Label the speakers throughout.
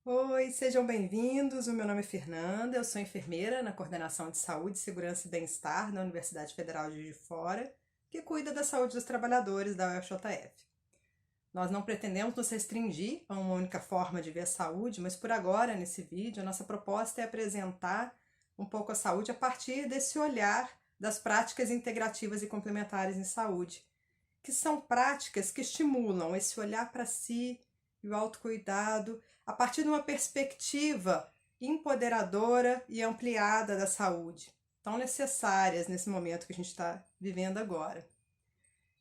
Speaker 1: Oi, sejam bem-vindos. O meu nome é Fernanda, eu sou enfermeira na Coordenação de Saúde, Segurança e Bem-Estar da Universidade Federal de Juiz de Fora, que cuida da saúde dos trabalhadores da UFJF. Nós não pretendemos nos restringir a uma única forma de ver a saúde, mas por agora, nesse vídeo, a nossa proposta é apresentar um pouco a saúde a partir desse olhar das práticas integrativas e complementares em saúde, que são práticas que estimulam esse olhar para si e o autocuidado a partir de uma perspectiva empoderadora e ampliada da saúde, tão necessárias nesse momento que a gente está vivendo agora.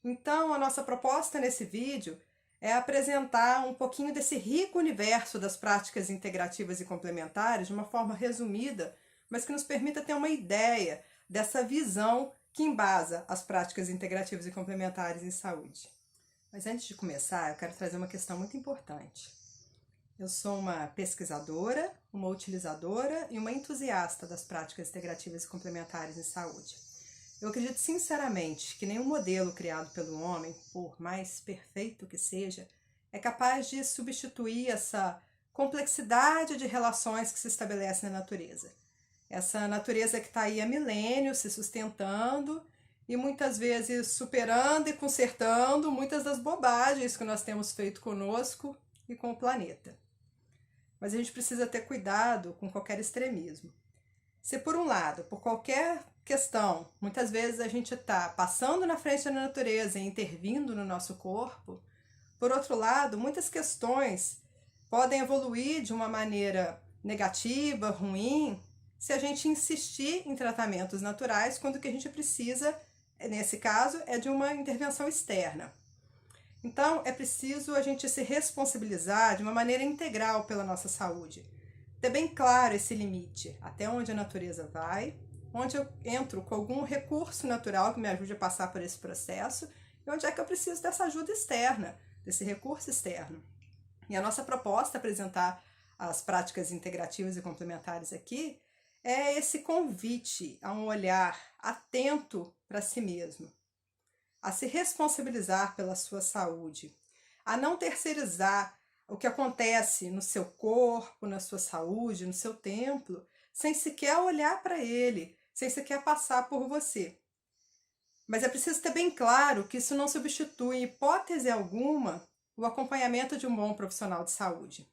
Speaker 1: Então, a nossa proposta nesse vídeo é apresentar um pouquinho desse rico universo das práticas integrativas e complementares de uma forma resumida, mas que nos permita ter uma ideia dessa visão que embasa as práticas integrativas e complementares em saúde. Mas antes de começar, eu quero trazer uma questão muito importante. Eu sou uma pesquisadora, uma utilizadora e uma entusiasta das práticas integrativas e complementares em saúde. Eu acredito sinceramente que nenhum modelo criado pelo homem, por mais perfeito que seja, é capaz de substituir essa complexidade de relações que se estabelece na natureza. Essa natureza que está aí há milênios se sustentando e muitas vezes superando e consertando muitas das bobagens que nós temos feito conosco e com o planeta. Mas a gente precisa ter cuidado com qualquer extremismo. Se por um lado, por qualquer questão, muitas vezes a gente está passando na frente da natureza e intervindo no nosso corpo, por outro lado, muitas questões podem evoluir de uma maneira negativa, ruim, se a gente insistir em tratamentos naturais, quando o que a gente precisa, nesse caso, é de uma intervenção externa. Então, é preciso a gente se responsabilizar de uma maneira integral pela nossa saúde. Ter bem claro esse limite, até onde a natureza vai, onde eu entro com algum recurso natural que me ajude a passar por esse processo e onde é que eu preciso dessa ajuda externa, desse recurso externo. E a nossa proposta apresentar as práticas integrativas e complementares aqui é esse convite a um olhar atento para si mesmo, a se responsabilizar pela sua saúde, a não terceirizar o que acontece no seu corpo, na sua saúde, no seu templo, sem sequer olhar para ele, sem sequer passar por você. Mas é preciso ter bem claro que isso não substitui, em hipótese alguma, o acompanhamento de um bom profissional de saúde.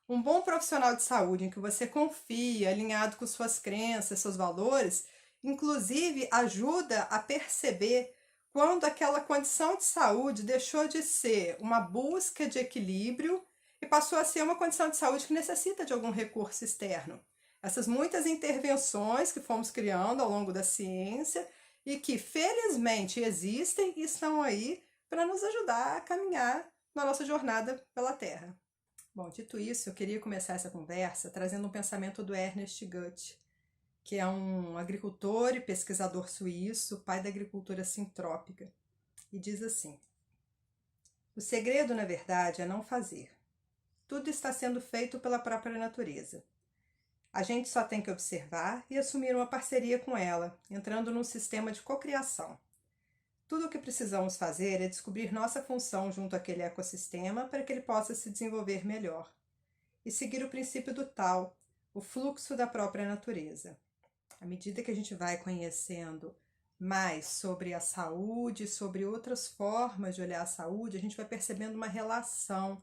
Speaker 1: Um bom profissional de saúde em que você confia, alinhado com suas crenças, seus valores, inclusive ajuda a perceber quando aquela condição de saúde deixou de ser uma busca de equilíbrio e passou a ser uma condição de saúde que necessita de algum recurso externo. Essas muitas intervenções que fomos criando ao longo da ciência e que felizmente existem e estão aí para nos ajudar a caminhar na nossa jornada pela Terra. Bom, dito isso, eu queria começar essa conversa trazendo um pensamento do Ernest Goethe, que é um agricultor e pesquisador suíço, pai da agricultura sintrópica, e diz assim: o segredo, na verdade, é não fazer. Tudo está sendo feito pela própria natureza. A gente só tem que observar e assumir uma parceria com ela, entrando num sistema de cocriação. Tudo o que precisamos fazer é descobrir nossa função junto àquele ecossistema para que ele possa se desenvolver melhor. E seguir o princípio do tal, o fluxo da própria natureza. À medida que a gente vai conhecendo mais sobre a saúde, sobre outras formas de olhar a saúde, a gente vai percebendo uma relação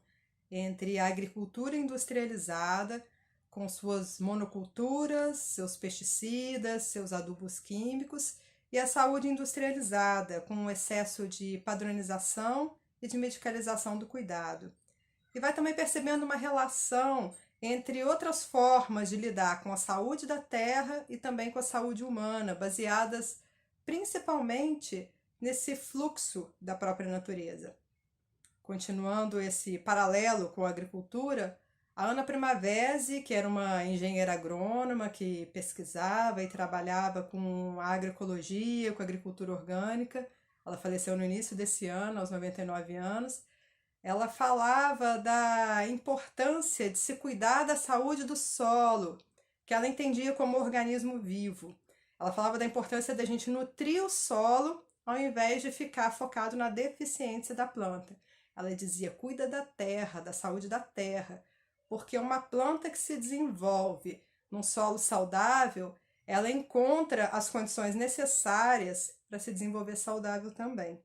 Speaker 1: entre a agricultura industrializada, com suas monoculturas, seus pesticidas, seus adubos químicos, e a saúde industrializada, com um excesso de padronização e de medicalização do cuidado. E vai também percebendo uma relação entre outras formas de lidar com a saúde da terra e também com a saúde humana, baseadas principalmente nesse fluxo da própria natureza. Continuando esse paralelo com a agricultura, a Ana Primavesi, que era uma engenheira agrônoma que pesquisava e trabalhava com a agroecologia, com a agricultura orgânica, ela faleceu no início desse ano, aos 99 anos, ela falava da importância de se cuidar da saúde do solo, que ela entendia como organismo vivo. Ela falava da importância da gente nutrir o solo ao invés de ficar focado na deficiência da planta. Ela dizia: cuida da terra, da saúde da terra, porque uma planta que se desenvolve num solo saudável, ela encontra as condições necessárias para se desenvolver saudável também.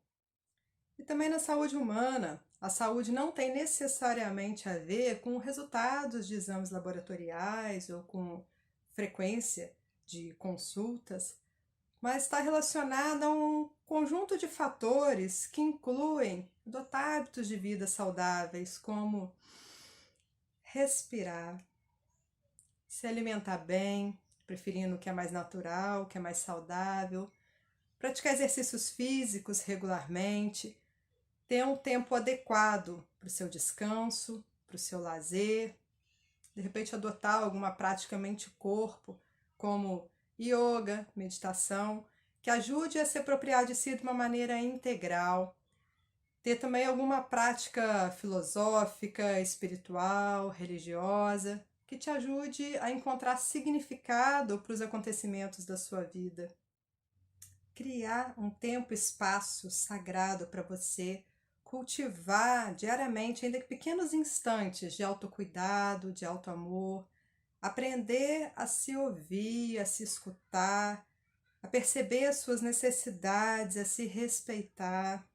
Speaker 1: E também na saúde humana, a saúde não tem necessariamente a ver com resultados de exames laboratoriais ou com frequência de consultas, mas está relacionada a um conjunto de fatores que incluem adotar hábitos de vida saudáveis, como respirar, se alimentar bem, preferindo o que é mais natural, o que é mais saudável, praticar exercícios físicos regularmente, ter um tempo adequado para o seu descanso, para o seu lazer, de repente adotar alguma prática mente-corpo, como yoga, meditação, que ajude a se apropriar de si de uma maneira integral. Ter também alguma prática filosófica, espiritual, religiosa, que te ajude a encontrar significado para os acontecimentos da sua vida. Criar um tempo e espaço sagrado para você, cultivar diariamente, ainda que pequenos instantes de autocuidado, de autoamor, aprender a se ouvir, a se escutar, a perceber as suas necessidades, a se respeitar.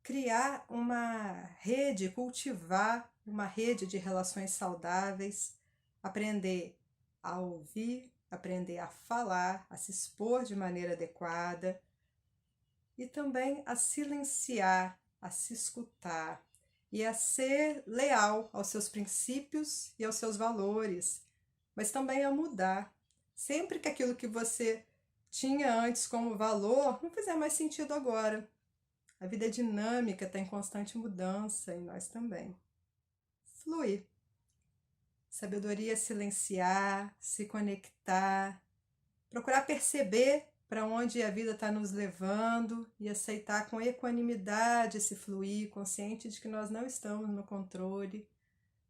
Speaker 1: Criar uma rede, cultivar uma rede de relações saudáveis, aprender a ouvir, aprender a falar, a se expor de maneira adequada e também a silenciar, a se escutar e a ser leal aos seus princípios e aos seus valores, mas também a mudar. Sempre que aquilo que você tinha antes como valor não fizer mais sentido agora. A vida é dinâmica, está em constante mudança e nós também. Fluir. Sabedoria é silenciar, se conectar, procurar perceber para onde a vida está nos levando e aceitar com equanimidade esse fluir, consciente de que nós não estamos no controle,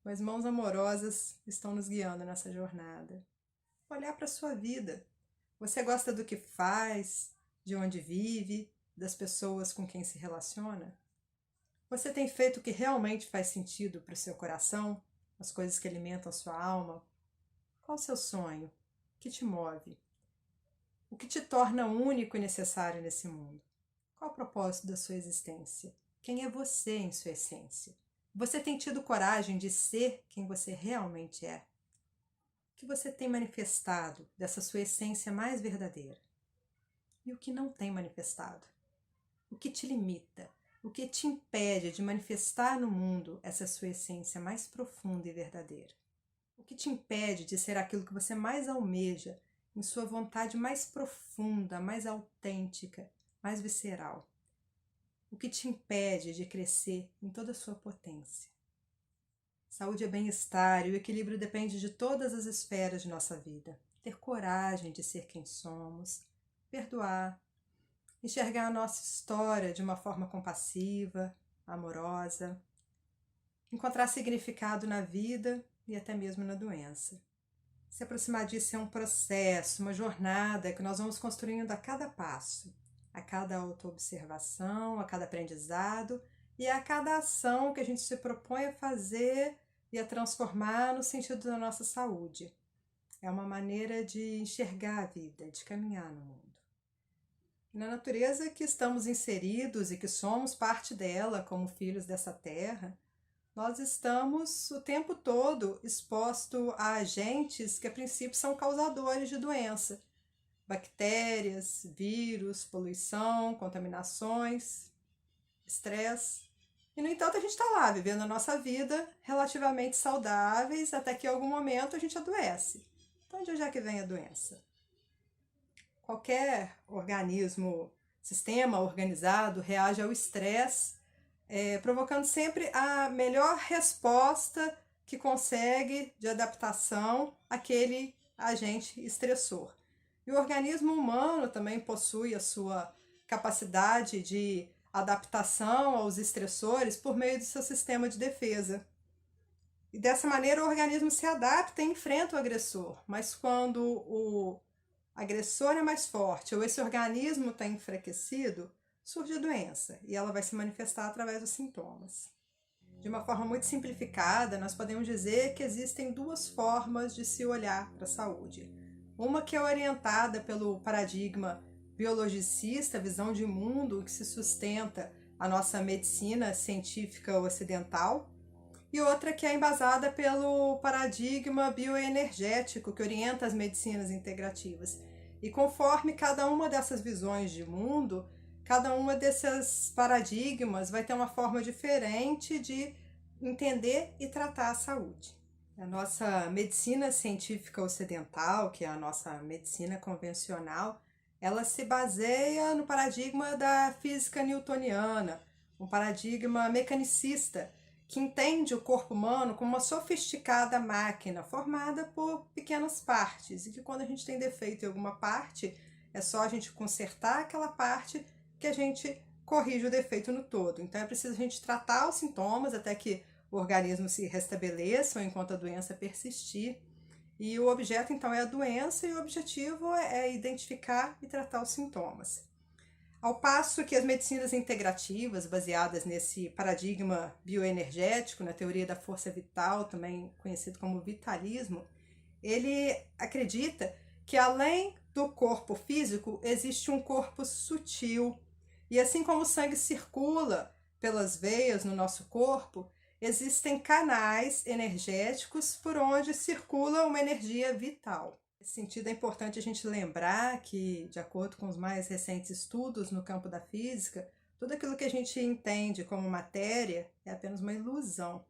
Speaker 1: mas mãos amorosas estão nos guiando nessa jornada. Olhar para a sua vida. Você gosta do que faz, de onde vive, das pessoas com quem se relaciona? Você tem feito o que realmente faz sentido para o seu coração, as coisas que alimentam a sua alma? Qual o seu sonho? O que te move? O que te torna único e necessário nesse mundo? Qual o propósito da sua existência? Quem é você em sua essência? Você tem tido coragem de ser quem você realmente é? O que você tem manifestado dessa sua essência mais verdadeira? E o que não tem manifestado? O que te limita? O que te impede de manifestar no mundo essa sua essência mais profunda e verdadeira? O que te impede de ser aquilo que você mais almeja, em sua vontade mais profunda, mais autêntica, mais visceral? O que te impede de crescer em toda a sua potência? Saúde é bem-estar e o equilíbrio depende de todas as esferas de nossa vida. Ter coragem de ser quem somos, perdoar, enxergar a nossa história de uma forma compassiva, amorosa, encontrar significado na vida e até mesmo na doença. Se aproximar disso é um processo, uma jornada que nós vamos construindo a cada passo, a cada autoobservação, a cada aprendizado e a cada ação que a gente se propõe a fazer e a transformar no sentido da nossa saúde. É uma maneira de enxergar a vida, de caminhar no mundo. Na natureza que estamos inseridos e que somos parte dela como filhos dessa terra, nós estamos o tempo todo expostos a agentes que a princípio são causadores de doença. Bactérias, vírus, poluição, contaminações, estresse. E, no entanto, a gente está lá, vivendo a nossa vida relativamente saudáveis, até que em algum momento a gente adoece. Então, de onde é que vem a doença? Qualquer organismo, sistema organizado reage ao estresse, provocando sempre a melhor resposta que consegue de adaptação àquele agente estressor. E o organismo humano também possui a sua capacidade de adaptação aos estressores por meio do seu sistema de defesa. E dessa maneira o organismo se adapta e enfrenta o agressor, mas quando o agressor é mais forte ou esse organismo está enfraquecido, surge a doença e ela vai se manifestar através dos sintomas. De uma forma muito simplificada, nós podemos dizer que existem duas formas de se olhar para a saúde. Uma que é orientada pelo paradigma biologicista, visão de mundo que se sustenta a nossa medicina científica ocidental, e outra que é embasada pelo paradigma bioenergético que orienta as medicinas integrativas. E conforme cada uma dessas visões de mundo, cada uma desses paradigmas vai ter uma forma diferente de entender e tratar a saúde. A nossa medicina científica ocidental, que é a nossa medicina convencional, ela se baseia no paradigma da física newtoniana, um paradigma mecanicista, que entende o corpo humano como uma sofisticada máquina formada por pequenas partes e que quando a gente tem defeito em alguma parte, é só a gente consertar aquela parte que a gente corrige o defeito no todo. Então é preciso a gente tratar os sintomas até que o organismo se restabeleça ou enquanto a doença persistir. E o objeto então é a doença e o objetivo é identificar e tratar os sintomas. Ao passo que as medicinas integrativas, baseadas nesse paradigma bioenergético, na teoria da força vital, também conhecido como vitalismo, ele acredita que além do corpo físico existe um corpo sutil. E assim como o sangue circula pelas veias no nosso corpo, existem canais energéticos por onde circula uma energia vital. Nesse sentido, é importante a gente lembrar que, de acordo com os mais recentes estudos no campo da física, tudo aquilo que a gente entende como matéria é apenas uma ilusão.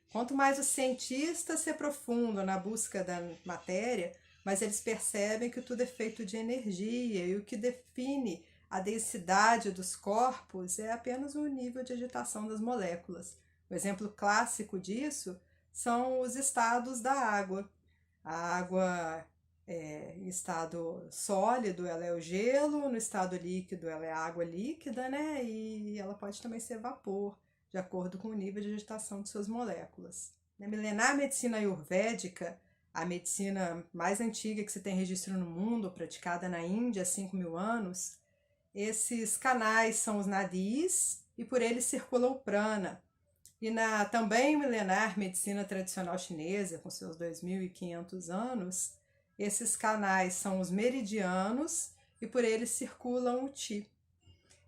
Speaker 1: Quanto mais os cientistas se aprofundam na busca da matéria, mais eles percebem que tudo é feito de energia e o que define a densidade dos corpos é apenas o nível de agitação das moléculas. O exemplo clássico disso são os estados da água. A água em estado sólido, ela é o gelo, no estado líquido, ela é a água líquida, né? E ela pode também ser vapor, de acordo com o nível de agitação de suas moléculas. Na milenar medicina ayurvédica, a medicina mais antiga que se tem registro no mundo, praticada na Índia há 5.000 anos, esses canais são os nadis e por eles circula o prana. E na também milenar medicina tradicional chinesa, com seus 2.500 anos, esses canais são os meridianos e por eles circulam o Qi.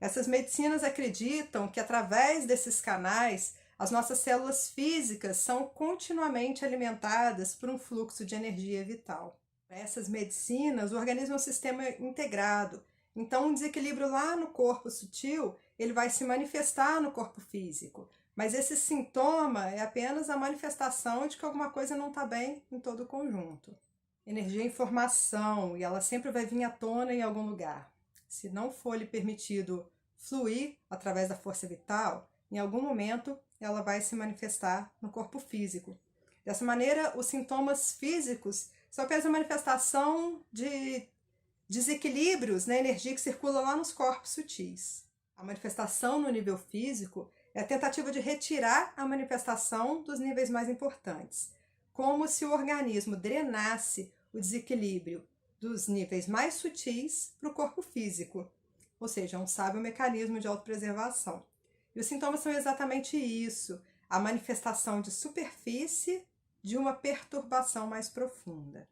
Speaker 1: Essas medicinas acreditam que através desses canais as nossas células físicas são continuamente alimentadas por um fluxo de energia vital. Para essas medicinas, o organismo é um sistema integrado. Então, um desequilíbrio lá no corpo sutil, ele vai se manifestar no corpo físico. Mas esse sintoma é apenas a manifestação de que alguma coisa não está bem em todo o conjunto. Energia é informação e ela sempre vai vir à tona em algum lugar. Se não for lhe permitido fluir através da força vital, em algum momento ela vai se manifestar no corpo físico. Dessa maneira, os sintomas físicos são apenas a manifestação de desequilíbrios na energia que circula lá nos corpos sutis. A manifestação no nível físico é a tentativa de retirar a manifestação dos níveis mais importantes, como se o organismo drenasse o desequilíbrio dos níveis mais sutis para o corpo físico, ou seja, um sábio mecanismo de autopreservação. E os sintomas são exatamente isso, a manifestação de superfície de uma perturbação mais profunda.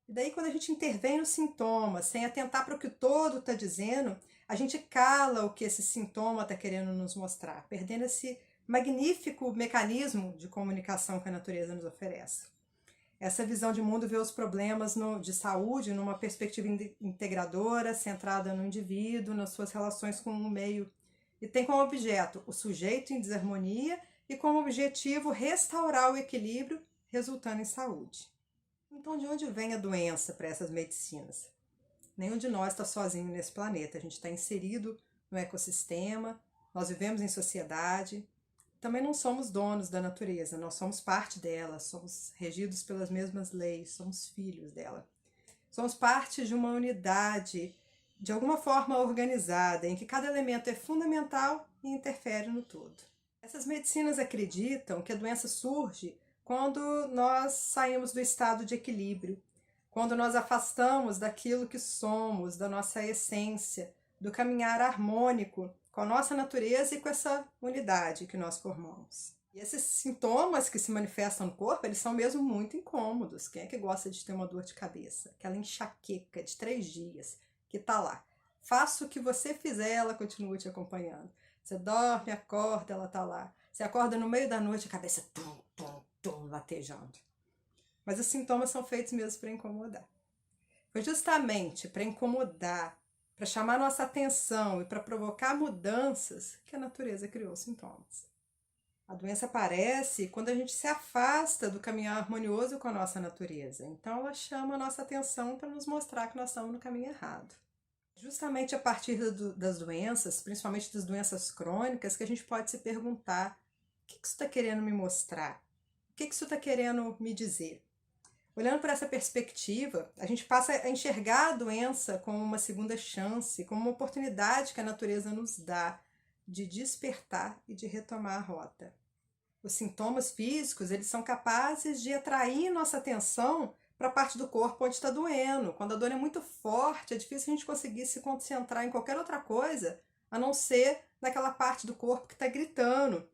Speaker 1: E daí, quando a gente intervém nos sintomas, sem atentar para o que o todo está dizendo, a gente cala o que esse sintoma está querendo nos mostrar, perdendo esse magnífico mecanismo de comunicação que a natureza nos oferece. Essa visão de mundo vê os problemas de saúde numa perspectiva integradora, centrada no indivíduo, nas suas relações com o meio, e tem como objeto o sujeito em desarmonia e como objetivo restaurar o equilíbrio, resultando em saúde. Então, de onde vem a doença para essas medicinas? Nenhum de nós está sozinho nesse planeta, a gente está inserido no ecossistema, nós vivemos em sociedade, também não somos donos da natureza, nós somos parte dela, somos regidos pelas mesmas leis, somos filhos dela. Somos parte de uma unidade, de alguma forma organizada, em que cada elemento é fundamental e interfere no todo. Essas medicinas acreditam que a doença surge quando nós saímos do estado de equilíbrio, quando nós afastamos daquilo que somos, da nossa essência, do caminhar harmônico com a nossa natureza e com essa unidade que nós formamos. E esses sintomas que se manifestam no corpo, eles são mesmo muito incômodos. Quem é que gosta de ter uma dor de cabeça? Aquela enxaqueca de 3 dias que tá lá. Faça o que você fizer, ela continua te acompanhando. Você dorme, acorda, ela tá lá. Você acorda no meio da noite, a cabeça tum, tum, tum, latejando. Mas os sintomas são feitos mesmo para incomodar. Foi justamente para incomodar, para chamar nossa atenção e para provocar mudanças que a natureza criou os sintomas. A doença aparece quando a gente se afasta do caminhar harmonioso com a nossa natureza. Então ela chama a nossa atenção para nos mostrar que nós estamos no caminho errado. Justamente a partir das doenças, principalmente das doenças crônicas, que a gente pode se perguntar: o que isso está querendo me mostrar? O que isso está querendo me dizer? Olhando por essa perspectiva, a gente passa a enxergar a doença como uma segunda chance, como uma oportunidade que a natureza nos dá de despertar e de retomar a rota. Os sintomas físicos, eles são capazes de atrair nossa atenção para a parte do corpo onde está doendo. Quando a dor é muito forte, é difícil a gente conseguir se concentrar em qualquer outra coisa, a não ser naquela parte do corpo que está gritando.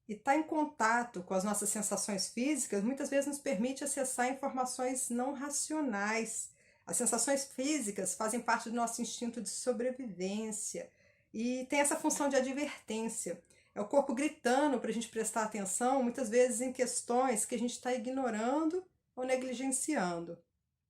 Speaker 1: E estar em contato com as nossas sensações físicas muitas vezes nos permite acessar informações não racionais. As sensações físicas fazem parte do nosso instinto de sobrevivência e tem essa função de advertência. É o corpo gritando para a gente prestar atenção, muitas vezes em questões que a gente está ignorando ou negligenciando.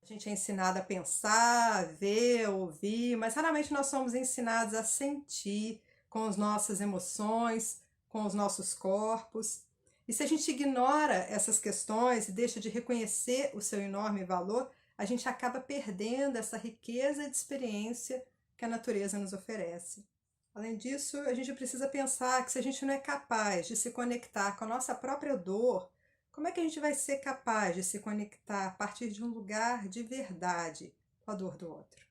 Speaker 1: A gente é ensinado a pensar, a ver, a ouvir, mas raramente nós somos ensinados a sentir com as nossas emoções, com os nossos corpos. E se a gente ignora essas questões e deixa de reconhecer o seu enorme valor, a gente acaba perdendo essa riqueza de experiência que a natureza nos oferece. Além disso, a gente precisa pensar que se a gente não é capaz de se conectar com a nossa própria dor, como é que a gente vai ser capaz de se conectar a partir de um lugar de verdade com a dor do outro?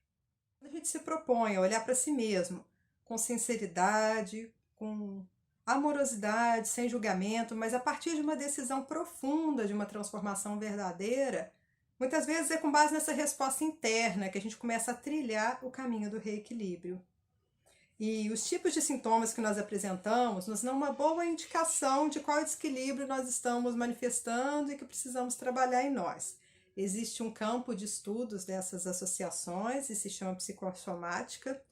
Speaker 1: Quando a gente se propõe a olhar para si mesmo com sinceridade, com amorosidade, sem julgamento, mas a partir de uma decisão profunda, de uma transformação verdadeira, muitas vezes é com base nessa resposta interna que a gente começa a trilhar o caminho do reequilíbrio. E os tipos de sintomas que nós apresentamos nos dão uma boa indicação de qual desequilíbrio nós estamos manifestando e que precisamos trabalhar em nós. Existe um campo de estudos dessas associações e se chama psicossomática,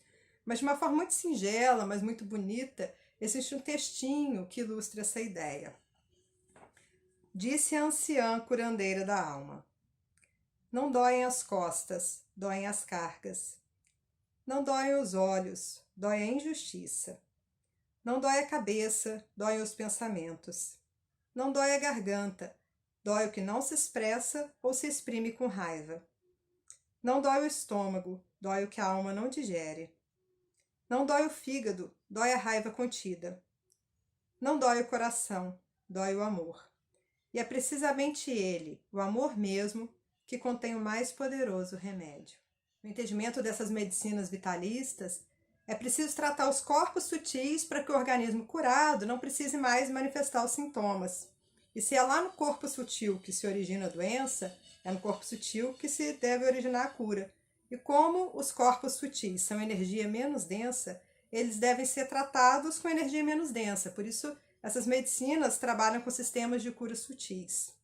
Speaker 1: mas de uma forma muito singela, mas muito bonita, existe um textinho que ilustra essa ideia. Disse a anciã curandeira da alma: não doem as costas, doem as cargas. Não doem os olhos, dói a injustiça. Não dói a cabeça, dói os pensamentos. Não dói a garganta, dói o que não se expressa ou se exprime com raiva. Não dói o estômago, dói o que a alma não digere. Não dói o fígado, dói a raiva contida. Não dói o coração, dói o amor. E é precisamente ele, o amor mesmo, que contém o mais poderoso remédio. No entendimento dessas medicinas vitalistas, é preciso tratar os corpos sutis para que o organismo curado não precise mais manifestar os sintomas. E se é lá no corpo sutil que se origina a doença, é no corpo sutil que se deve originar a cura. E como os corpos sutis são energia menos densa, eles devem ser tratados com energia menos densa. Por isso, essas medicinas trabalham com sistemas de cura sutis.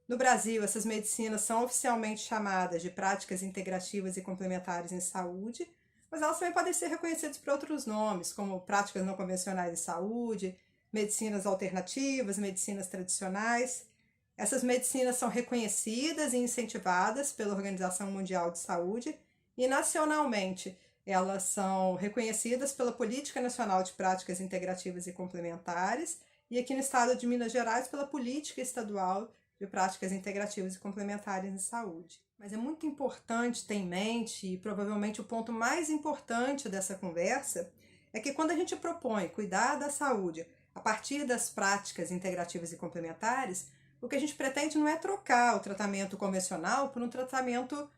Speaker 1: No Brasil, essas medicinas são oficialmente chamadas de práticas integrativas e complementares em saúde, mas elas também podem ser reconhecidas por outros nomes, como práticas não convencionais de saúde, medicinas alternativas, medicinas tradicionais. Essas medicinas são reconhecidas e incentivadas pela Organização Mundial de Saúde e nacionalmente elas são reconhecidas pela Política Nacional de Práticas Integrativas e Complementares e aqui no estado de Minas Gerais pela Política Estadual de práticas integrativas e complementares em saúde. Mas é muito importante ter em mente, e provavelmente o ponto mais importante dessa conversa, é que quando a gente propõe cuidar da saúde a partir das práticas integrativas e complementares, o que a gente pretende não é trocar o tratamento convencional por um tratamento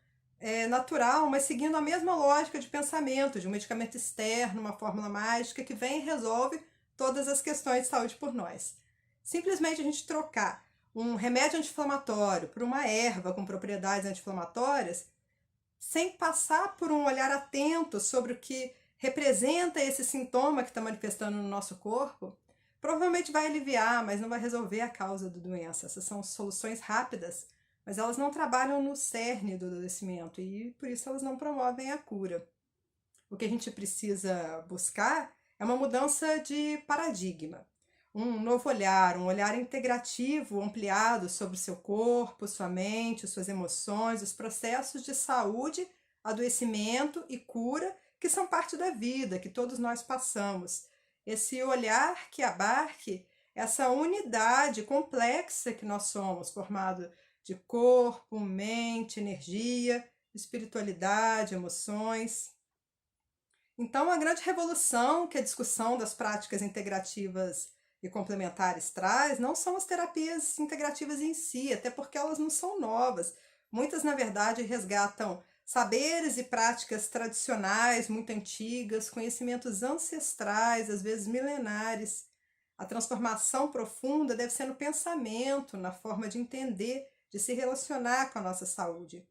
Speaker 1: natural, mas seguindo a mesma lógica de pensamento, de um medicamento externo, uma fórmula mágica que vem e resolve todas as questões de saúde por nós. Simplesmente a gente trocar um remédio anti-inflamatório por uma erva com propriedades anti-inflamatórias, sem passar por um olhar atento sobre o que representa esse sintoma que está manifestando no nosso corpo, provavelmente vai aliviar, mas não vai resolver a causa da doença. Essas são soluções rápidas, mas elas não trabalham no cerne do adoecimento e por isso elas não promovem a cura. O que a gente precisa buscar é uma mudança de paradigma, um novo olhar, um olhar integrativo, ampliado sobre o seu corpo, sua mente, suas emoções, os processos de saúde, adoecimento e cura que são parte da vida, que todos nós passamos. Esse olhar que abarque essa unidade complexa que nós somos, formado de corpo, mente, energia, espiritualidade, emoções. Então, a grande revolução que a discussão das práticas integrativas e complementares traz não são as terapias integrativas em si, até porque elas não são novas. Muitas, na verdade, resgatam saberes e práticas tradicionais, muito antigas, conhecimentos ancestrais, às vezes milenares. A transformação profunda deve ser no pensamento, na forma de entender, de se relacionar com a nossa saúde.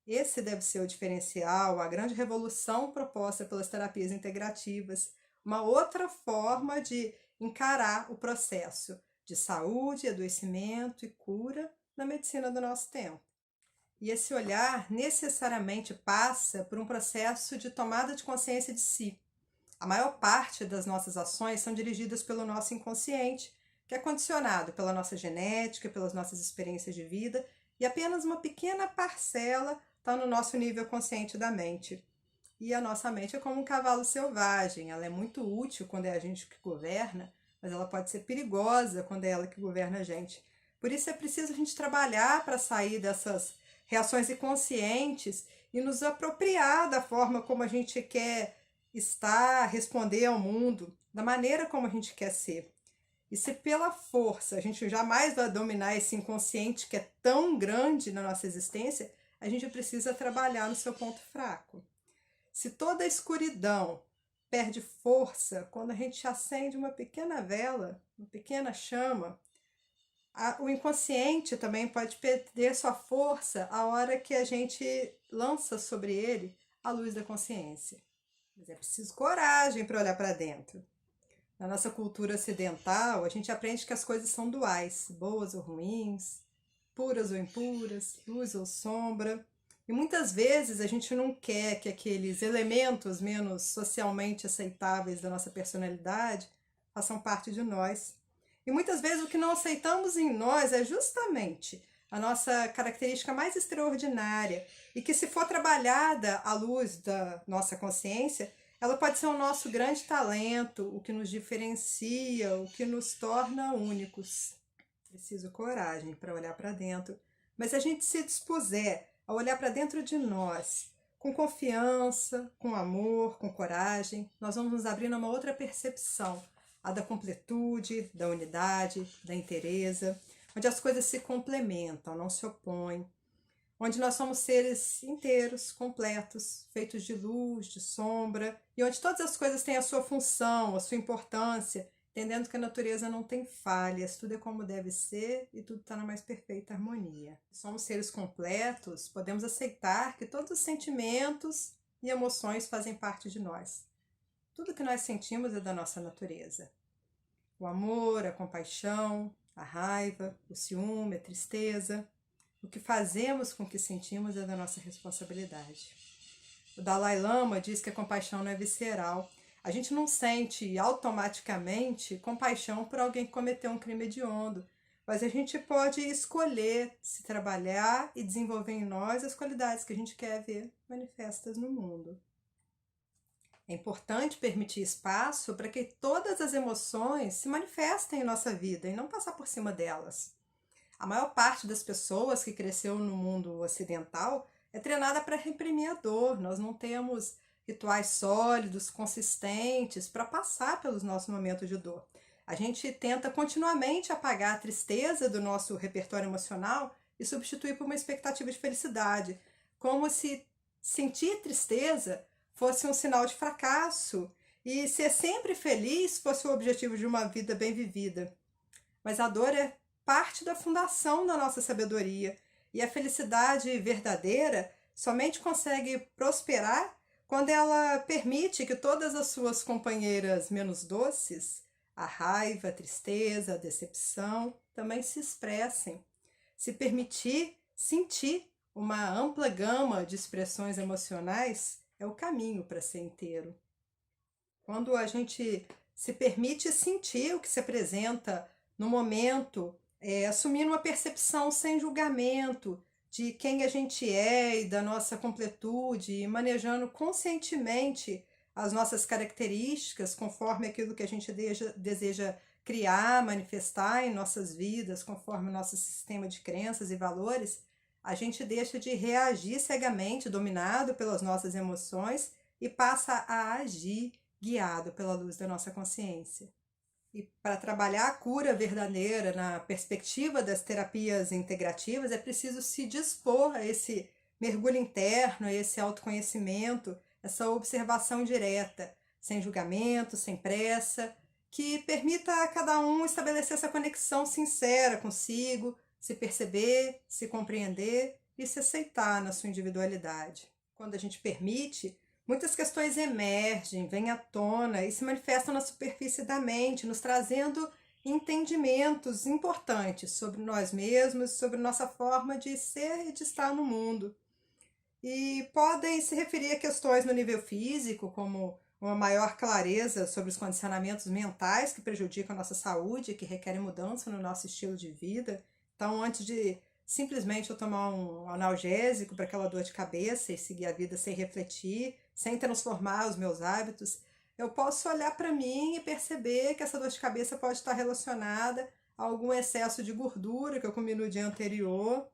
Speaker 1: Esse deve ser o diferencial, a grande revolução proposta pelas terapias integrativas, uma outra forma de encarar o processo de saúde, adoecimento e cura na medicina do nosso tempo. E esse olhar necessariamente passa por um processo de tomada de consciência de si. A maior parte das nossas ações são dirigidas pelo nosso inconsciente, que é condicionado pela nossa genética, pelas nossas experiências de vida, e apenas uma pequena parcela está no nosso nível consciente da mente. E a nossa mente é como um cavalo selvagem, ela é muito útil quando é a gente que governa, mas ela pode ser perigosa quando é ela que governa a gente. Por isso é preciso a gente trabalhar para sair dessas reações inconscientes e nos apropriar da forma como a gente quer estar, responder ao mundo, da maneira como a gente quer ser. E se pela força a gente jamais vai dominar esse inconsciente que é tão grande na nossa existência, a gente precisa trabalhar no seu ponto fraco. Se toda a escuridão perde força quando a gente acende uma pequena vela, uma pequena chama, o inconsciente também pode perder sua força a hora que a gente lança sobre ele a luz da consciência. Mas é preciso coragem para olhar para dentro. Na nossa cultura ocidental, a gente aprende que as coisas são duais, boas ou ruins, puras ou impuras, luz ou sombra. E muitas vezes a gente não quer que aqueles elementos menos socialmente aceitáveis da nossa personalidade façam parte de nós. E muitas vezes o que não aceitamos em nós é justamente a nossa característica mais extraordinária e que, se for trabalhada à luz da nossa consciência, ela pode ser o nosso grande talento, o que nos diferencia, o que nos torna únicos. Preciso coragem para olhar para dentro, mas se a gente se dispuser a olhar para dentro de nós, com confiança, com amor, com coragem, nós vamos nos abrir numa outra percepção, a da completude, da unidade, da inteireza, onde as coisas se complementam, não se opõem, onde nós somos seres inteiros, completos, feitos de luz, de sombra, e onde todas as coisas têm a sua função, a sua importância, entendendo que a natureza não tem falhas, tudo é como deve ser e tudo está na mais perfeita harmonia. Somos seres completos, podemos aceitar que todos os sentimentos e emoções fazem parte de nós. Tudo que nós sentimos é da nossa natureza. O amor, a compaixão, a raiva, o ciúme, a tristeza. O que fazemos com o que sentimos é da nossa responsabilidade. O Dalai Lama diz que a compaixão não é visceral. A gente não sente automaticamente compaixão por alguém que cometeu um crime hediondo, mas a gente pode escolher se trabalhar e desenvolver em nós as qualidades que a gente quer ver manifestas no mundo. É importante permitir espaço para que todas as emoções se manifestem em nossa vida e não passar por cima delas. A maior parte das pessoas que cresceu no mundo ocidental é treinada para reprimir a dor. Nós não temos rituais sólidos, consistentes para passar pelos nossos momentos de dor. A gente tenta continuamente apagar a tristeza do nosso repertório emocional e substituir por uma expectativa de felicidade, como se sentir tristeza fosse um sinal de fracasso e ser sempre feliz fosse o objetivo de uma vida bem vivida. Mas a dor é parte da fundação da nossa sabedoria e a felicidade verdadeira somente consegue prosperar quando ela permite que todas as suas companheiras menos doces a raiva, a tristeza, a decepção também se expressem. Se permitir sentir uma ampla gama de expressões emocionais é o caminho para ser inteiro. Quando a gente se permite sentir o que se apresenta no momento, assumindo uma percepção sem julgamento de quem a gente é e da nossa completude, e manejando conscientemente as nossas características conforme aquilo que a gente deseja criar, manifestar em nossas vidas, conforme o nosso sistema de crenças e valores, a gente deixa de reagir cegamente, dominado pelas nossas emoções, e passa a agir guiado pela luz da nossa consciência. E para trabalhar a cura verdadeira na perspectiva das terapias integrativas, é preciso se dispor a esse mergulho interno, a esse autoconhecimento, essa observação direta, sem julgamento, sem pressa, que permita a cada um estabelecer essa conexão sincera consigo, se perceber, se compreender e se aceitar na sua individualidade. Quando a gente permite, muitas questões emergem, vêm à tona e se manifestam na superfície da mente, nos trazendo entendimentos importantes sobre nós mesmos, sobre nossa forma de ser e de estar no mundo. E podem se referir a questões no nível físico, como uma maior clareza sobre os condicionamentos mentais que prejudicam a nossa saúde, que requerem mudança no nosso estilo de vida. Então, antes de simplesmente eu tomar um analgésico para aquela dor de cabeça e seguir a vida sem refletir, sem transformar os meus hábitos, eu posso olhar para mim e perceber que essa dor de cabeça pode estar relacionada a algum excesso de gordura que eu comi no dia anterior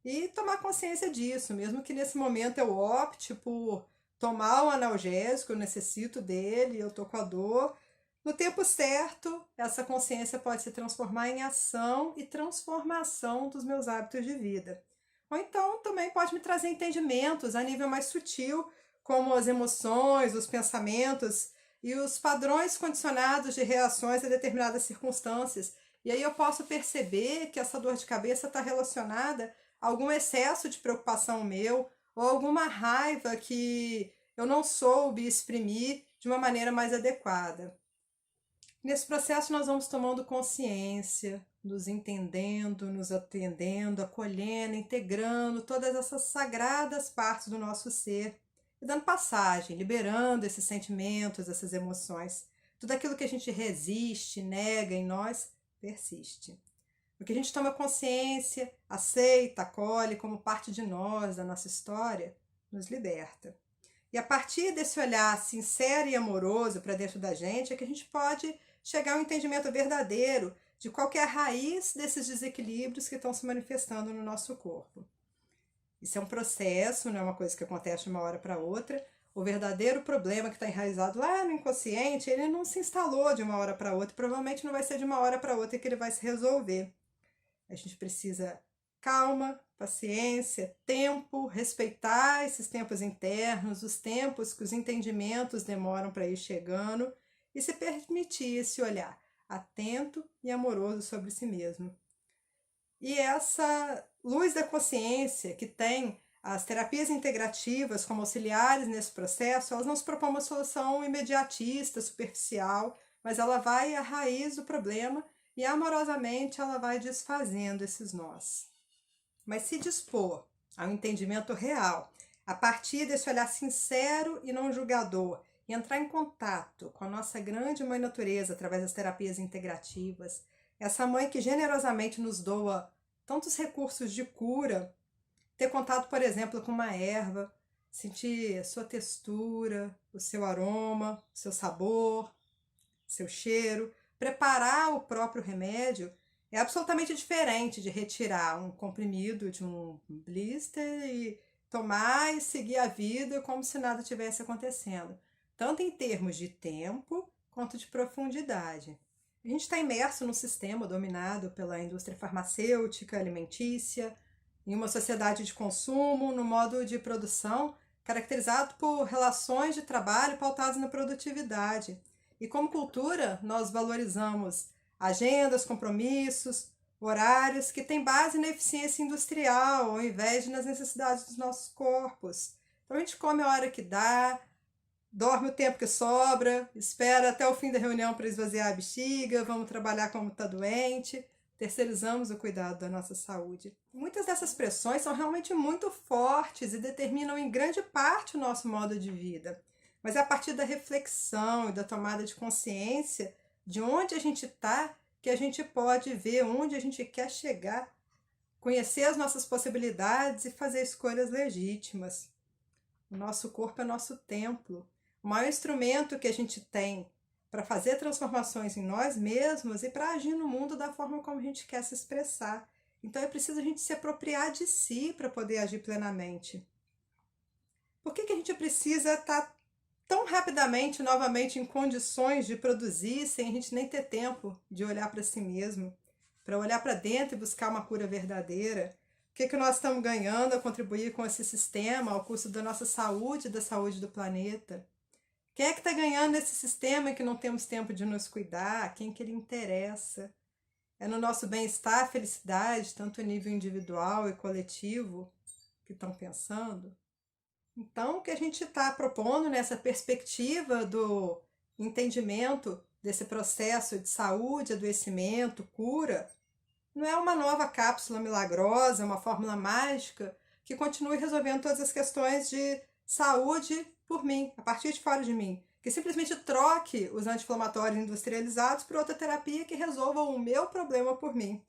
Speaker 1: e tomar consciência disso, mesmo que nesse momento eu opte por tomar o analgésico, eu necessito dele, eu tô com a dor. No tempo certo, essa consciência pode se transformar em ação e transformação dos meus hábitos de vida. Ou então também pode me trazer entendimentos a nível mais sutil, como as emoções, os pensamentos e os padrões condicionados de reações a determinadas circunstâncias. E aí eu posso perceber que essa dor de cabeça está relacionada a algum excesso de preocupação meu ou alguma raiva que eu não soube exprimir de uma maneira mais adequada. Nesse processo nós vamos tomando consciência, nos entendendo, nos atendendo, acolhendo, integrando todas essas sagradas partes do nosso ser e dando passagem, liberando esses sentimentos, essas emoções. Tudo aquilo que a gente resiste, nega em nós, persiste. O que a gente toma consciência, aceita, acolhe como parte de nós, da nossa história, nos liberta. E a partir desse olhar sincero e amoroso para dentro da gente é que a gente pode chegar a um entendimento verdadeiro de qual que é a raiz desses desequilíbrios que estão se manifestando no nosso corpo. Isso é um processo, não é uma coisa que acontece de uma hora para outra. O verdadeiro problema que está enraizado lá no inconsciente, ele não se instalou de uma hora para outra, provavelmente não vai ser de uma hora para outra que ele vai se resolver. A gente precisa calma, paciência, tempo, respeitar esses tempos internos, os tempos que os entendimentos demoram para ir chegando e se permitir esse olhar atento e amoroso sobre si mesmo. E essa luz da consciência que tem as terapias integrativas como auxiliares nesse processo, elas não se propõem uma solução imediatista, superficial, mas ela vai à raiz do problema e amorosamente ela vai desfazendo esses nós. Mas se dispor ao entendimento real, a partir desse olhar sincero e não julgador, e entrar em contato com a nossa grande mãe natureza através das terapias integrativas, essa mãe que generosamente nos doa tantos recursos de cura, ter contato, por exemplo, com uma erva, sentir a sua textura, o seu aroma, o seu sabor, seu cheiro, preparar o próprio remédio é absolutamente diferente de retirar um comprimido de um blister e tomar e seguir a vida como se nada tivesse acontecendo, tanto em termos de tempo quanto de profundidade. A gente está imerso num sistema dominado pela indústria farmacêutica, alimentícia, em uma sociedade de consumo, no modo de produção caracterizado por relações de trabalho pautadas na produtividade. E como cultura, nós valorizamos agendas, compromissos, horários que têm base na eficiência industrial, ao invés de nas necessidades dos nossos corpos. Então a gente come a hora que dá, dorme o tempo que sobra, espera até o fim da reunião para esvaziar a bexiga, vamos trabalhar como está doente, terceirizamos o cuidado da nossa saúde. Muitas dessas pressões são realmente muito fortes e determinam em grande parte o nosso modo de vida. Mas é a partir da reflexão e da tomada de consciência de onde a gente está que a gente pode ver onde a gente quer chegar, conhecer as nossas possibilidades e fazer escolhas legítimas. O nosso corpo é nosso templo. O maior instrumento que a gente tem para fazer transformações em nós mesmos e para agir no mundo da forma como a gente quer se expressar. Então é preciso a gente se apropriar de si para poder agir plenamente. Por que a gente precisa estar tão rapidamente, novamente, em condições de produzir sem a gente nem ter tempo de olhar para si mesmo, para olhar para dentro e buscar uma cura verdadeira? O que nós estamos ganhando a contribuir com esse sistema ao custo da nossa saúde e da saúde do planeta? Quem é que está ganhando nesse sistema em que não temos tempo de nos cuidar? Quem que ele interessa? É no nosso bem-estar, felicidade, tanto a nível individual e coletivo, que estão pensando? Então, o que a gente está propondo nessa perspectiva do entendimento desse processo de saúde, adoecimento, cura, não é uma nova cápsula milagrosa, uma fórmula mágica que continue resolvendo todas as questões de saúde por mim, a partir de fora de mim. Que simplesmente troque os anti-inflamatórios industrializados por outra terapia que resolva o meu problema por mim.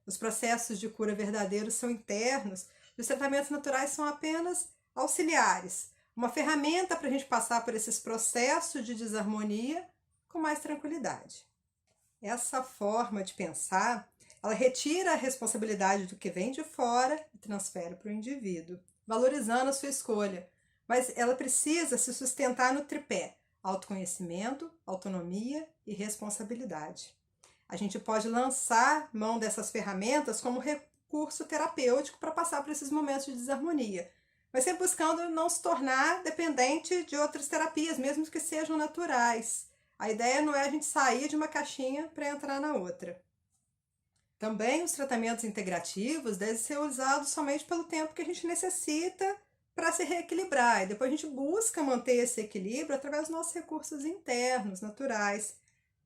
Speaker 1: Os processos de cura verdadeiros são internos e os tratamentos naturais são apenas auxiliares. Uma ferramenta para a gente passar por esses processos de desarmonia com mais tranquilidade. Essa forma de pensar, ela retira a responsabilidade do que vem de fora e transfere para o indivíduo, valorizando a sua escolha. Mas ela precisa se sustentar no tripé: autoconhecimento, autonomia e responsabilidade. A gente pode lançar mão dessas ferramentas como recurso terapêutico para passar por esses momentos de desarmonia, mas sempre buscando não se tornar dependente de outras terapias, mesmo que sejam naturais. A ideia não é a gente sair de uma caixinha para entrar na outra. Também os tratamentos integrativos devem ser usados somente pelo tempo que a gente necessita para se reequilibrar. E depois a gente busca manter esse equilíbrio através dos nossos recursos internos, naturais.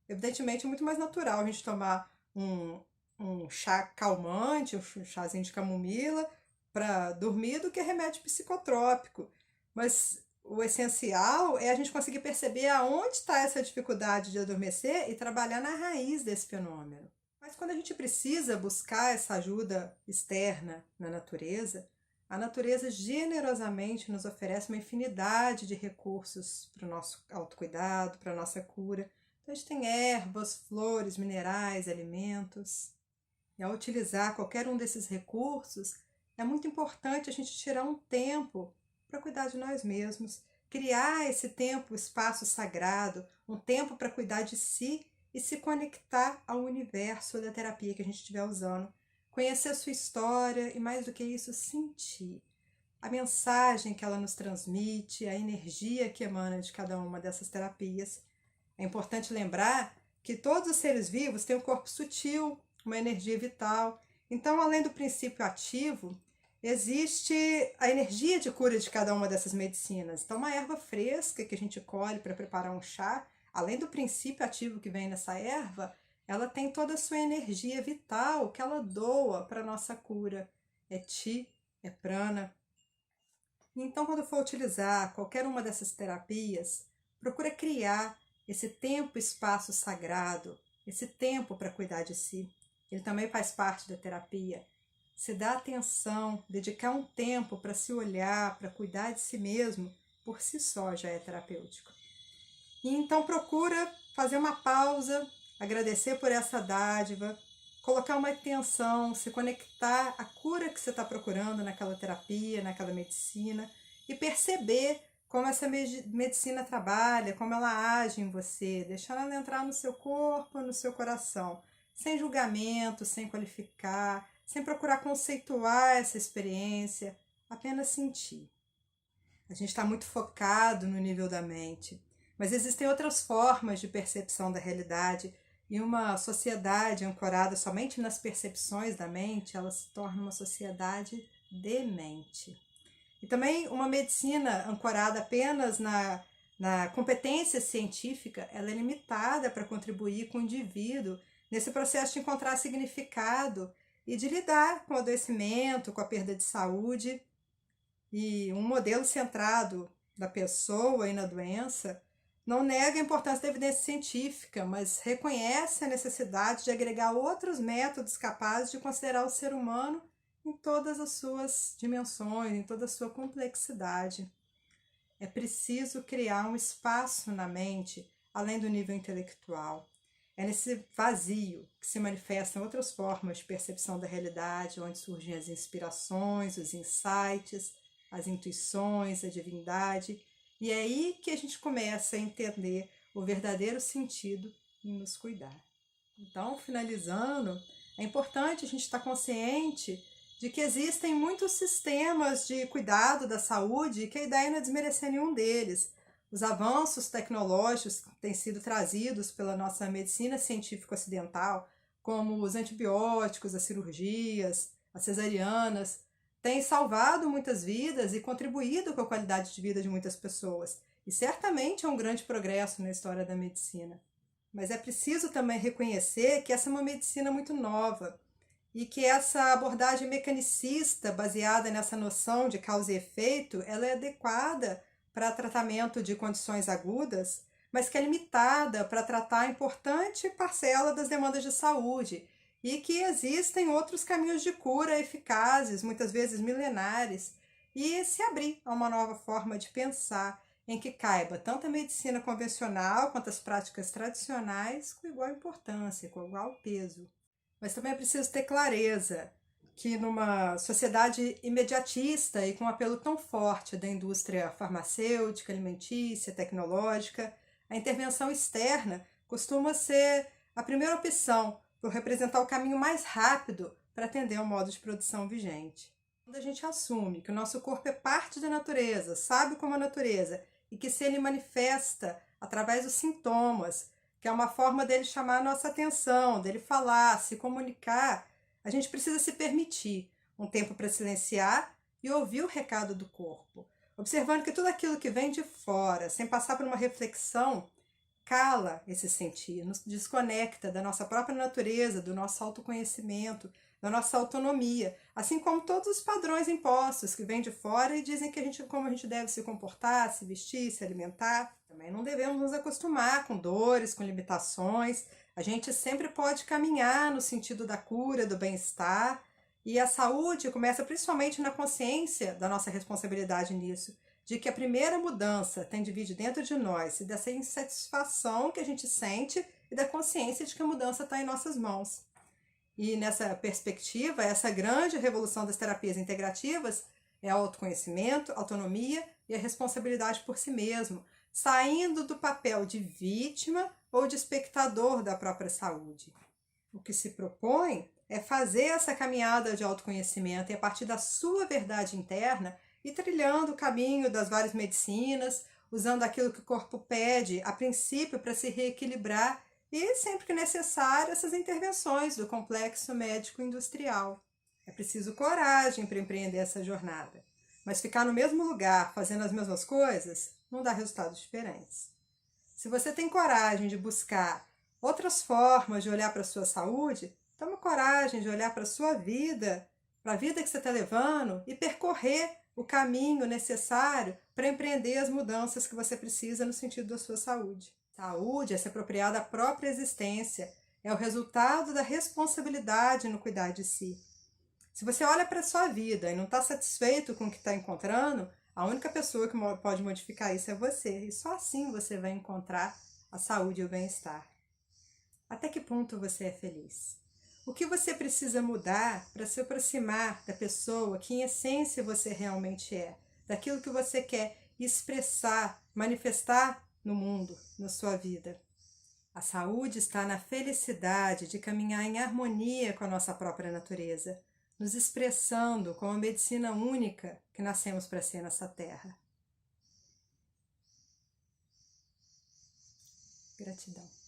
Speaker 1: Evidentemente é muito mais natural a gente tomar um chá calmante, um chazinho de camomila para dormir do que remédio psicotrópico. Mas o essencial é a gente conseguir perceber aonde está essa dificuldade de adormecer e trabalhar na raiz desse fenômeno. Mas quando a gente precisa buscar essa ajuda externa na natureza, a natureza generosamente nos oferece uma infinidade de recursos para o nosso autocuidado, para a nossa cura. Então a gente tem ervas, flores, minerais, alimentos. E ao utilizar qualquer um desses recursos, é muito importante a gente tirar um tempo para cuidar de nós mesmos, criar esse tempo, espaço sagrado, um tempo para cuidar de si e se conectar ao universo da terapia que a gente estiver usando, conhecer a sua história e, mais do que isso, sentir a mensagem que ela nos transmite, a energia que emana de cada uma dessas terapias. É importante lembrar que todos os seres vivos têm um corpo sutil, uma energia vital. Então, além do princípio ativo, existe a energia de cura de cada uma dessas medicinas. Então, uma erva fresca que a gente colhe para preparar um chá, além do princípio ativo que vem nessa erva, ela tem toda a sua energia vital que ela doa para a nossa cura. É Chi, é Prana. Então, quando for utilizar qualquer uma dessas terapias, procura criar esse tempo, espaço sagrado, esse tempo para cuidar de si. Ele também faz parte da terapia. Se dá atenção, dedicar um tempo para se olhar, para cuidar de si mesmo, por si só já é terapêutico. E então procura fazer uma pausa, agradecer por essa dádiva, colocar uma atenção, se conectar à cura que você está procurando naquela terapia, naquela medicina, e perceber como essa medicina trabalha, como ela age em você, deixando ela entrar no seu corpo, no seu coração, sem julgamento, sem qualificar, sem procurar conceituar essa experiência, apenas sentir. A gente está muito focado no nível da mente, mas existem outras formas de percepção da realidade, e uma sociedade ancorada somente nas percepções da mente, ela se torna uma sociedade demente. E também uma medicina ancorada apenas Na competência científica, ela é limitada para contribuir com o indivíduo nesse processo de encontrar significado e de lidar com o adoecimento, com a perda de saúde. E um modelo centrado na pessoa e na doença não nega a importância da evidência científica, mas reconhece a necessidade de agregar outros métodos capazes de considerar o ser humano em todas as suas dimensões, em toda a sua complexidade. É preciso criar um espaço na mente além do nível intelectual. É nesse vazio que se manifestam outras formas de percepção da realidade, onde surgem as inspirações, os insights, as intuições, a divindade. E é aí que a gente começa a entender o verdadeiro sentido em nos cuidar. Então, finalizando, é importante a gente estar consciente de que existem muitos sistemas de cuidado da saúde e que a ideia não é desmerecer nenhum deles. Os avanços tecnológicos que têm sido trazidos pela nossa medicina científica ocidental, como os antibióticos, as cirurgias, as cesarianas, têm salvado muitas vidas e contribuído com a qualidade de vida de muitas pessoas. E certamente é um grande progresso na história da medicina. Mas é preciso também reconhecer que essa é uma medicina muito nova e que essa abordagem mecanicista, baseada nessa noção de causa e efeito, ela é adequada para tratamento de condições agudas, mas que é limitada para tratar a importante parcela das demandas de saúde e que existem outros caminhos de cura eficazes, muitas vezes milenares, e se abrir a uma nova forma de pensar em que caiba tanto a medicina convencional quanto as práticas tradicionais com igual importância, com igual peso. Mas também é preciso ter clareza que numa sociedade imediatista e com um apelo tão forte da indústria farmacêutica, alimentícia, tecnológica, a intervenção externa costuma ser a primeira opção por representar o caminho mais rápido para atender ao modo de produção vigente. Quando a gente assume que o nosso corpo é parte da natureza, sabe como a natureza, e que se ele manifesta através dos sintomas, que é uma forma dele chamar a nossa atenção, dele falar, se comunicar, a gente precisa se permitir um tempo para silenciar e ouvir o recado do corpo, observando que tudo aquilo que vem de fora, sem passar por uma reflexão, cala esse sentir, nos desconecta da nossa própria natureza, do nosso autoconhecimento, da nossa autonomia, assim como todos os padrões impostos que vêm de fora e dizem que como a gente deve se comportar, se vestir, se alimentar. Também não devemos nos acostumar com dores, com limitações. A gente sempre pode caminhar no sentido da cura, do bem-estar, e a saúde começa principalmente na consciência da nossa responsabilidade nisso, de que a primeira mudança tem de vir dentro de nós e dessa insatisfação que a gente sente e da consciência de que a mudança está em nossas mãos. E nessa perspectiva, essa grande revolução das terapias integrativas é autoconhecimento, autonomia e a responsabilidade por si mesmo, saindo do papel de vítima ou de espectador da própria saúde. O que se propõe é fazer essa caminhada de autoconhecimento e a partir da sua verdade interna e trilhando o caminho das várias medicinas, usando aquilo que o corpo pede, a princípio, para se reequilibrar e, sempre que necessário, essas intervenções do complexo médico-industrial. É preciso coragem para empreender essa jornada, mas ficar no mesmo lugar, fazendo as mesmas coisas, não dá resultados diferentes. Se você tem coragem de buscar outras formas de olhar para a sua saúde, toma coragem de olhar para a sua vida, para a vida que você está levando e percorrer o caminho necessário para empreender as mudanças que você precisa no sentido da sua saúde. Saúde é se apropriar da própria existência, é o resultado da responsabilidade no cuidar de si. Se você olha para a sua vida e não está satisfeito com o que está encontrando, a única pessoa que pode modificar isso é você, e só assim você vai encontrar a saúde e o bem-estar. Até que ponto você é feliz? O que você precisa mudar para se aproximar da pessoa que em essência você realmente é, daquilo que você quer expressar, manifestar no mundo, na sua vida? A saúde está na felicidade de caminhar em harmonia com a nossa própria natureza, nos expressando como a medicina única que nascemos para ser nessa terra. Gratidão.